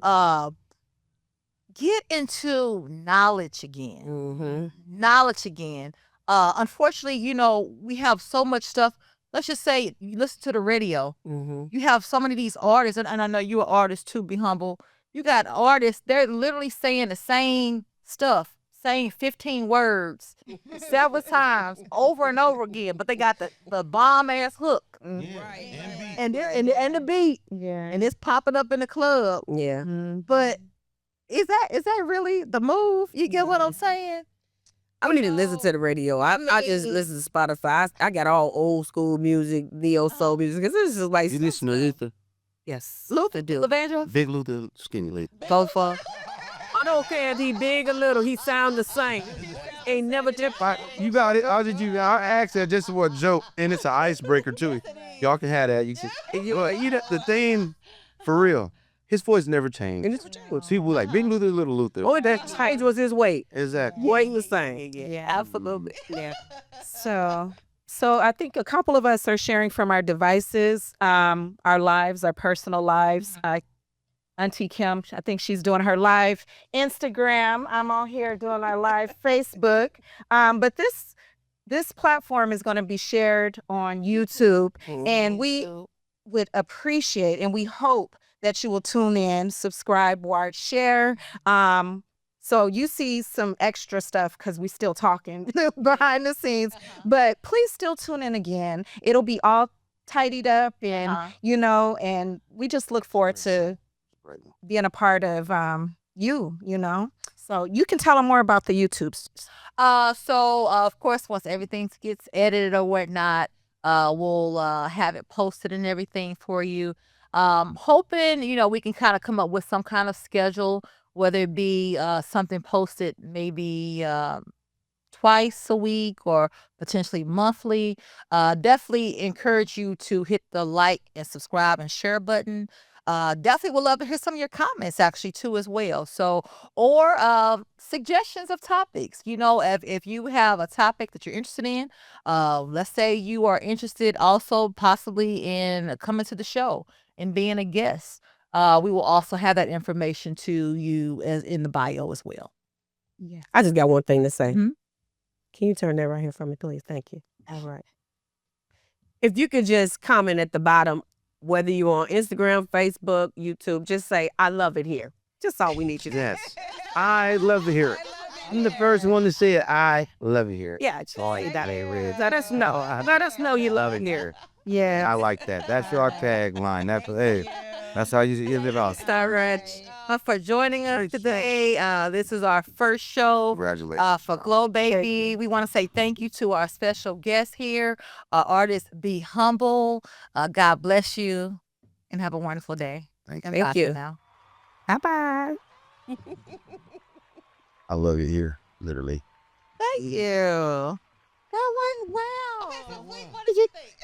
Get into knowledge again. Mm-hmm. Knowledge again. Unfortunately, you know, we have so much stuff. Let's just say you listen to the radio. Mm-hmm. You have so many of these artists, and I know you're an artist too, Be Humble. You got artists, they're literally saying the same stuff, saying 15 words several times over and over again, but they got the bomb ass hook. And the beat. yeah. And it's popping up in the club. Yeah. But is that really the move? You get what I'm saying? I don't even listen to the radio. I just listen to Spotify. I got all old school music, neo soul music. Cause this is like You listen to Luther? yes, Luther do. Levandro? Big Luther, skinny Luther. Both for. I don't care if he big or little. He sound the same. Ain't never different. You got it. I asked that just for a joke, and it's an icebreaker too. Y'all can have that. You can. Well, you know, the thing, for real, his voice never changed. And it's what you People like Big Luther, Little Luther. only that change was his weight. Exactly. Weight the same. Yeah. Absolutely. Yeah. So I think a couple of us are sharing from our devices, our lives, our personal lives. Auntie Kim, I think she's doing her live Instagram. I'm on here doing our live Facebook. But this platform is going to be shared on YouTube, and we would appreciate and we hope that you will tune in, subscribe, watch, share. So you see some extra stuff because we still talking behind the scenes, but please still tune in again. It'll be all tidied up and, you know, and we just look forward to being a part of you know. So you can tell them more about the YouTubes. So of course, once everything gets edited or whatnot, we'll have it posted and everything for you. Hoping, you know, we can kind of come up with some kind of schedule, whether it be something posted maybe twice a week or potentially monthly. Definitely encourage you to hit the like and subscribe and share button. Definitely would love to hear some of your comments actually too as well. So, or suggestions of topics. You know, if you have a topic that you're interested in, let's say you are interested also possibly in coming to the show and being a guest. We will also have that information to you as in the bio as well. Yeah. I just got one thing to say. Mhm. Can you turn that right here for me, please? Thank you. All right. If you could just comment at the bottom, whether you're on Instagram, Facebook, YouTube, just say, I love it here. Just all we need you to do. Yes. I love to hear it. I'm the first one to say it. I love it here. Yeah, just Oh, say yeah, that. Red. Let us know. Let us know you love it here. Yeah. I like that. That's our tagline. That's how you live out. Star Rich, for joining us today. This is our first show Congratulations. for Glow Baby. We want to say thank you to our special guest here, artist Be Humble. God bless you and have a wonderful day. Thank And you. Thank bye for you. now. Bye-bye. I love it here, literally. Thank you. That went well. What did you think?